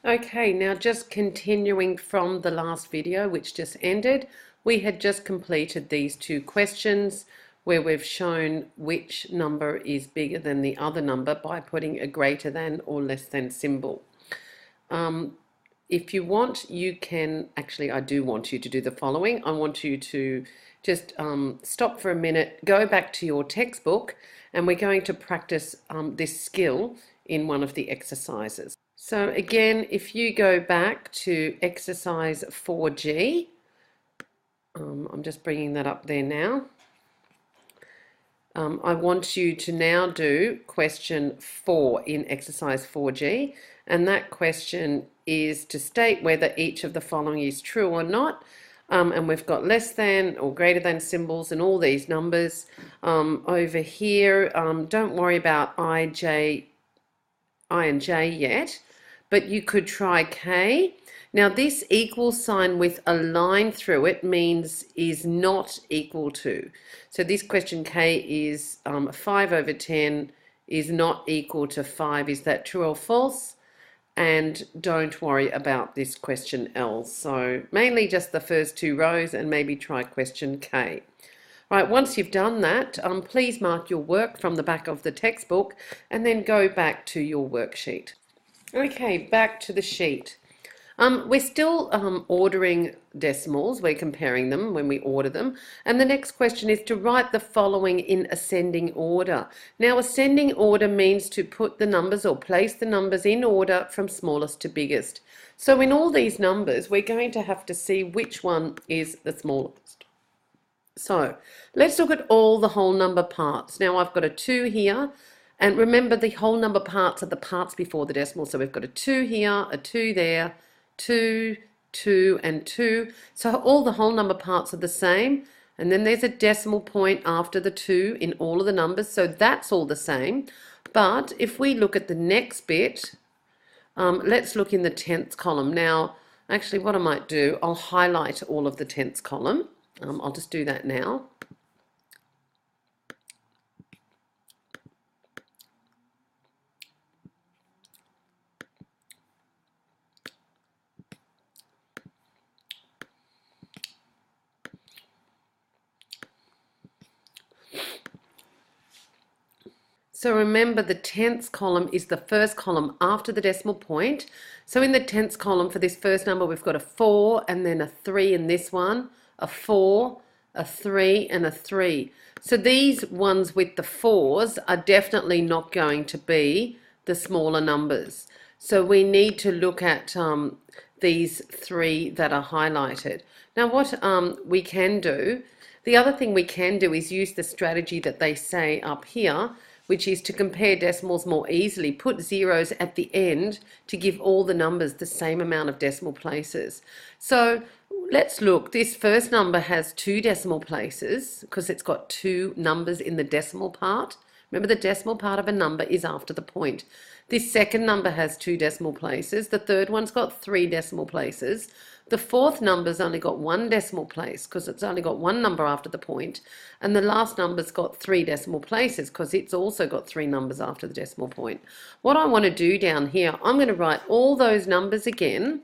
Okay, now just continuing from the last video which just ended, we had just completed these two questions where we've shown which number is bigger than the other number by putting a greater than or less than symbol. If you want, you can, actually I do want you to do the following. I want you to just stop for a minute, go back to your textbook, and we're going to practice this skill in one of the exercises. So again, if you go back to exercise 4G, I'm just bringing that up there now. I want you to now do question 4 in exercise 4G, and that question is to state whether each of the following is true or not. And we've got less than or greater than symbols and all these numbers. Over here, don't worry about I and J yet, but you could try K. Now this equal sign with a line through it means is not equal to. So this question K is 5 over 10 is not equal to 5. Is that true or false? And don't worry about this question L. So mainly just the first two rows and maybe try question K. Right, once you've done that, please mark your work from the back of the textbook and then go back to your worksheet. Okay, back to the sheet. We're still ordering decimals. We're comparing them when we order them. And the next question is to write the following in ascending order. Now, ascending order means to put the numbers or place the numbers in order from smallest to biggest. So in all these numbers, we're going to have to see which one is the smallest. So let's look at all the whole number parts. Now, I've got a 2 here. And remember, the whole number parts are the parts before the decimal. So we've got a 2 here, a 2 there, 2, 2, and 2. So all the whole number parts are the same. And then there's a decimal point after the 2 in all of the numbers. So that's all the same. But if we look at the next bit, let's look in the tenths column. Now, actually what I might do, I'll highlight all of the tenths column. I'll just do that now. So remember, the tenths column is the first column after the decimal point. So in the tenths column for this first number, we've got a 4 and then a 3 in this one, a 4, a 3, and a 3. So these ones with the 4s are definitely not going to be the smaller numbers. So we need to look at these 3 that are highlighted. Now what we can do, the other thing we can do is use the strategy that they say up here, which is to compare decimals more easily. Put zeros at the end to give all the numbers the same amount of decimal places. So let's look. This first number has 2 decimal places because it's got 2 numbers in the decimal part. Remember, the decimal part of a number is after the point. This second number has 2 decimal places. The third one's got 3 decimal places. The fourth number's only got 1 decimal place because it's only got 1 number after the point. And the last number's got 3 decimal places because it's also got 3 numbers after the decimal point. What I want to do down here, I'm going to write all those numbers again,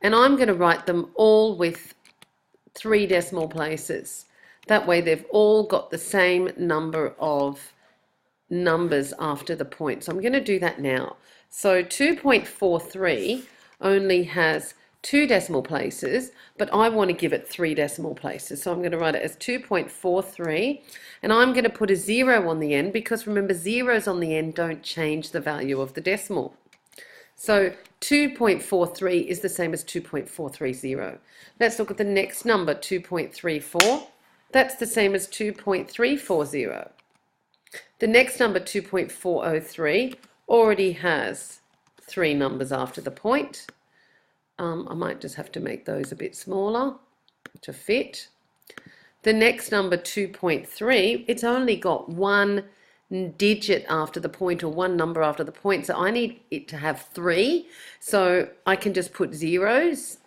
and I'm going to write them all with 3 decimal places. That way they've all got the same number of numbers after the point. So I'm going to do that now. So 2.43 only has 2 decimal places, but I want to give it 3 decimal places. So I'm going to write it as 2.43, and I'm going to put a 0 on the end because remember, zeros on the end don't change the value of the decimal. So 2.43 is the same as 2.430. Let's look at the next number, 2.34. That's the same as 2.340. The next number, 2.403, already has 3 numbers after the point. I might just have to make those a bit smaller to fit. The next number, 2.3, it's only got 1 digit after the point, or 1 number after the point, so I need it to have 3. So I can just put zeros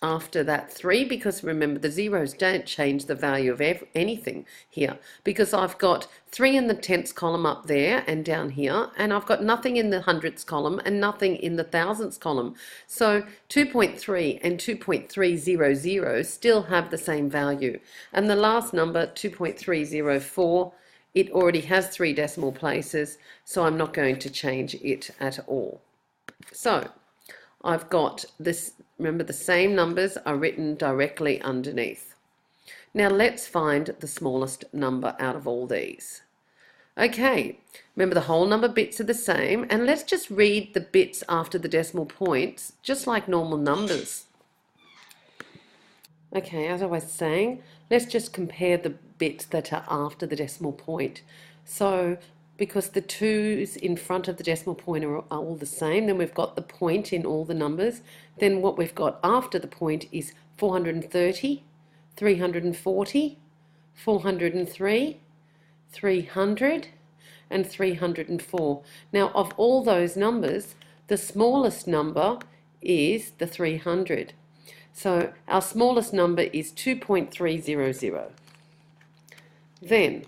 after that 3, because remember the zeros don't change the value of anything here, because I've got 3 in the tenths column up there and down here, and I've got nothing in the hundredths column and nothing in the thousandths column. So 2.3 and 2.300 still have the same value. And the last number, 2.304, it already has 3 decimal places, so I'm not going to change it at all. So I've got this, remember the same numbers are written directly underneath. Now let's find the smallest number out of all these. Okay, remember the whole number bits are the same, and let's just read the bits after the decimal points, just like normal numbers. Okay, as I was saying, let's just compare the bits that are after the decimal point. So, because the 2's in front of the decimal point are all the same, then we've got the point in all the numbers. Then what we've got after the point is 430, 340, 403, 300, and 304. Now, of all those numbers, the smallest number is the 300. So our smallest number is 2.300. Then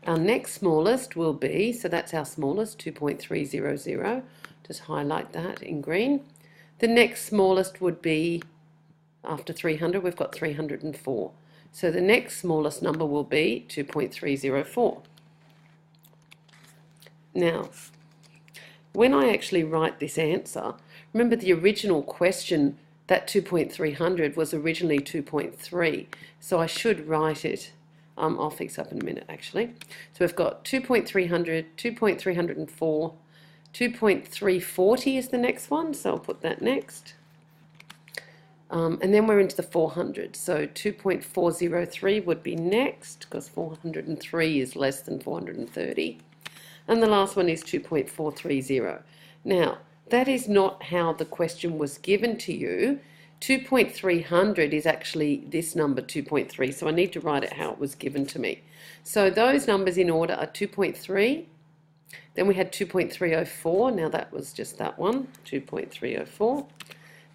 our next smallest will be, so that's our smallest, 2.300. Just highlight that in green. The next smallest would be, after 300, we've got 304. So the next smallest number will be 2.304. Now, when I actually write this answer, remember the original question, that 2.300 was originally 2.3, so I should write it, I'll fix up in a minute actually. So we've got 2.300, 2.304, 2.340 is the next one, so I'll put that next. And then we're into the 400, so 2.403 would be next, because 403 is less than 430. And the last one is 2.430. Now, that is not how the question was given to you. 2.300 is actually this number, 2.3, so I need to write it how it was given to me. So those numbers in order are 2.3, then we had 2.304, now that was just that one, 2.304.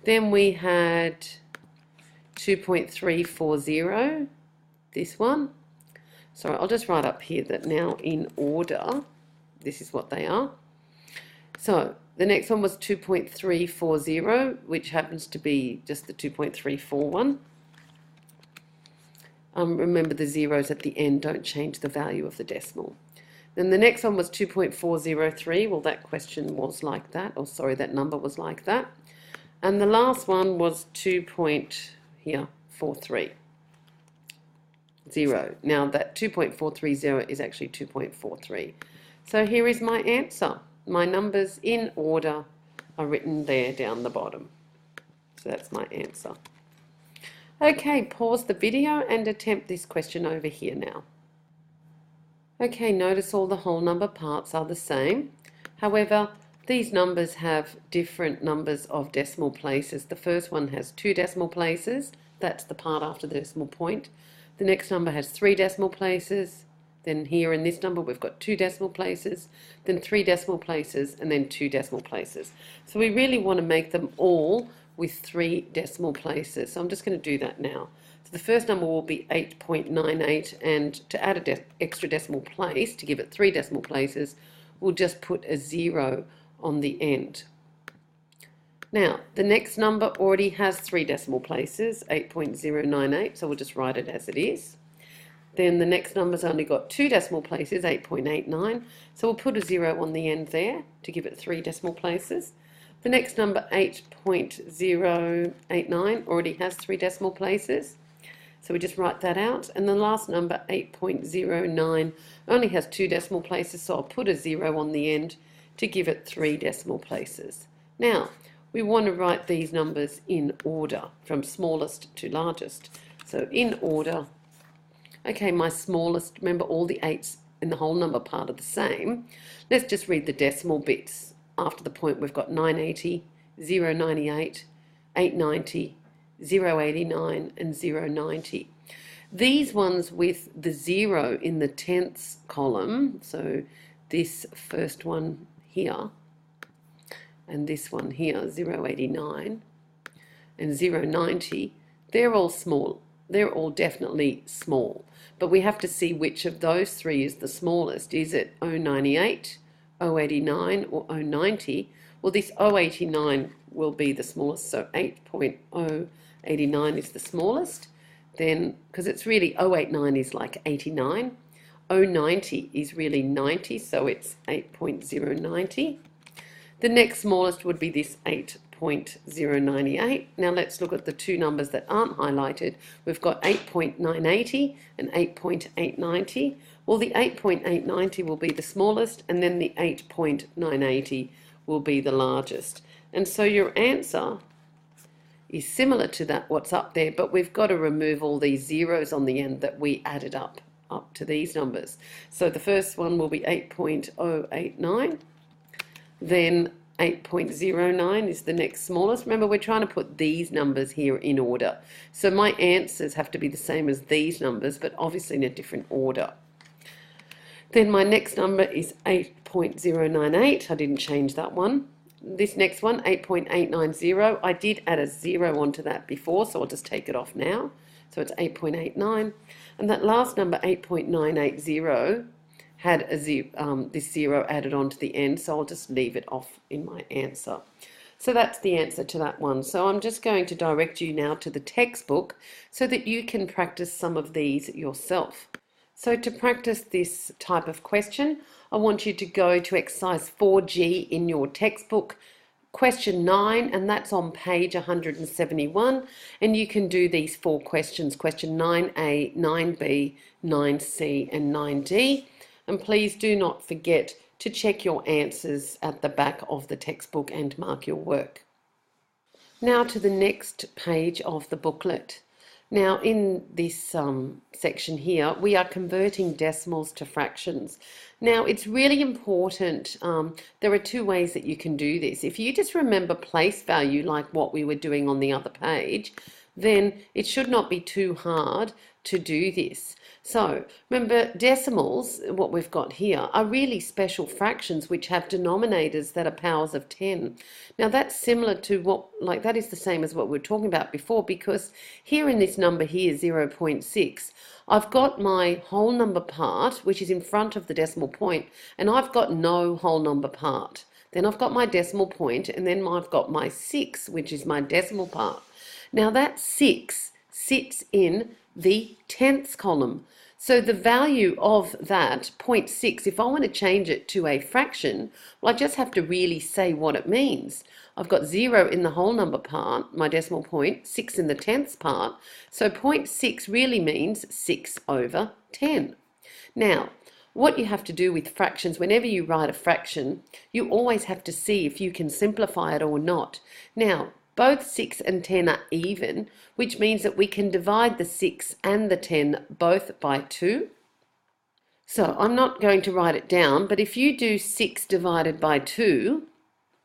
Then we had 2.340, this one. So I'll just write up here that now in order, this is what they are. So the next one was 2.340, which happens to be just the 2.341. Remember the zeros at the end don't change the value of the decimal. Then the next one was 2.403. Well, that question was like that, or sorry, that number was like that. And the last one was 2.430. Now that 2.430 is actually 2.43. So here is my answer. My numbers in order are written there down the bottom. So that's my answer. Okay, pause the video and attempt this question over here now. Okay, notice all the whole number parts are the same. However, these numbers have different numbers of decimal places. The first one has 2 decimal places. That's the part after the decimal point. The next number has 3 decimal places. Then here in this number we've got 2 decimal places, then 3 decimal places, and then 2 decimal places. So we really want to make them all with 3 decimal places. So I'm just going to do that now. So the first number will be 8.98, and to add an extra decimal place, to give it 3 decimal places, we'll just put a 0 on the end. Now, the next number already has 3 decimal places, 8.098, so we'll just write it as it is. Then the next number's only got 2 decimal places, 8.89, so we'll put a 0 on the end there to give it 3 decimal places. The next number, 8.089, already has 3 decimal places, so we just write that out. And the last number, 8.09, only has 2 decimal places, so I'll put a 0 on the end to give it 3 decimal places. Now, we want to write these numbers in order, from smallest to largest. So in order, okay, my smallest, remember all the 8's in the whole number part are the same. Let's just read the decimal bits. After the point we've got 980, 098, 890, 089 and 090. These ones with the 0 in the tenths column, so this first one here and this one here, 089, and 0.90, they're all small. They're all definitely small. But we have to see which of those three is the smallest. Is it 0.98, 0.89 or 0.90? Well, this 0.89 will be the smallest, so 8.089 is the smallest. Then, because it's really 0.89 is like 89, 0.90 is really 90, so it's 8.090. The next smallest would be this 8.098. Now let's look at the two numbers that aren't highlighted. We've got 8.980 and 8.890. Well, the 8.890 will be the smallest, and then the 8.980 will be the largest. And so your answer is similar to that, what's up there, but we've got to remove all these zeros on the end that we added up to these numbers. So the first one will be 8.089. Then 8.09 is the next smallest. Remember, we're trying to put these numbers here in order. So my answers have to be the same as these numbers, but obviously in a different order. Then my next number is 8.098. I didn't change that one. This next one, 8.890. I did add a 0 onto that before, so I'll just take it off now. So it's 8.89. And that last number, 8.980, had a this 0 added onto the end, so I'll just leave it off in my answer. So that's the answer to that one. So I'm just going to direct you now to the textbook so that you can practice some of these yourself. So to practice this type of question, I want you to go to exercise 4G in your textbook, question 9, and that's on page 171, and you can do these 4 questions, question 9A, 9B, 9C and 9D. And please do not forget to check your answers at the back of the textbook and mark your work. Now to the next page of the booklet. Now in this section here, we are converting decimals to fractions. Now it's really important, there are 2 ways that you can do this. If you just remember place value like what we were doing on the other page, then it should not be too hard to do this. So remember, decimals, what we've got here, are really special fractions which have denominators that are powers of 10. Now that's similar to that is the same as what we were talking about before, because here in this number here, 0.6, I've got my whole number part, which is in front of the decimal point, and I've got no whole number part. Then I've got my decimal point, and then I've got my 6, which is my decimal part. Now that 6 sits in the tenths column. So the value of that 0.6, if I want to change it to a fraction, well, I just have to really say what it means. I've got 0 in the whole number part, my decimal point, 6 in the tenths part. So 0.6 really means 6 over 10. Now, what you have to do with fractions, whenever you write a fraction, you always have to see if you can simplify it or not. Now, both 6 and 10 are even, which means that we can divide the 6 and the 10 both by 2. So I'm not going to write it down, but if you do 6 divided by 2,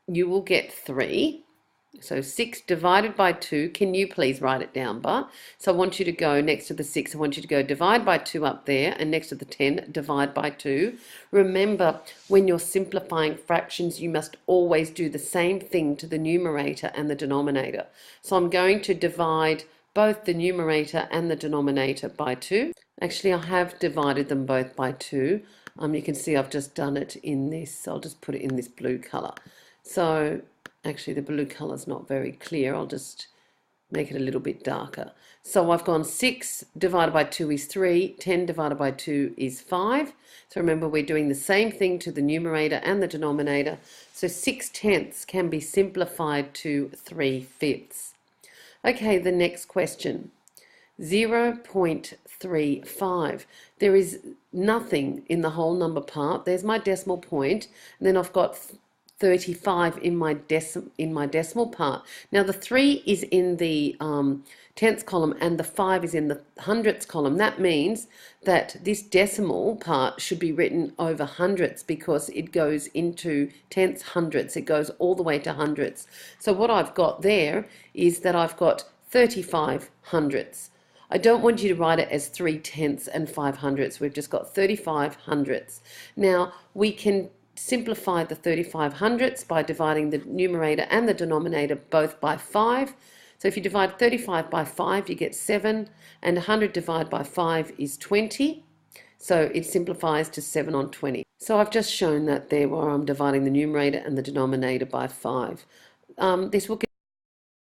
you will get 3. So 6 divided by 2, can you please write it down, Bart? So I want you to go next to the 6, I want you to go divide by 2 up there, and next to the 10, divide by 2. Remember, when you're simplifying fractions, you must always do the same thing to the numerator and the denominator. So I'm going to divide both the numerator and the denominator by 2. Actually, I have divided them both by 2. You can see I've just done it in this, I'll just put it in this blue colour. So actually the blue colour is not very clear, I'll just make it a little bit darker. So I've gone 6 divided by 2 is 3, 10 divided by 2 is 5. So remember, we're doing the same thing to the numerator and the denominator. So 6/10 can be simplified to 3/5. Okay, the next question. 0.35. There is nothing in the whole number part. There's my decimal point, and then I've got 35 in my decimal part. Now the 3 is in the tenths column and the 5 is in the hundredths column. That means that this decimal part should be written over hundredths because it goes into tenths, hundredths. It goes all the way to hundredths. So what I've got there is that I've got 35 hundredths. I don't want you to write it as 3/10 and 5 hundredths. We've just got 35 hundredths. Now we can simplify the 35 hundredths by dividing the numerator and the denominator both by 5. So if you divide 35 by 5, you get 7, and 100 divided by 5 is 20. So it simplifies to 7 on 20. So I've just shown that there where I'm dividing the numerator and the denominator by 5. This will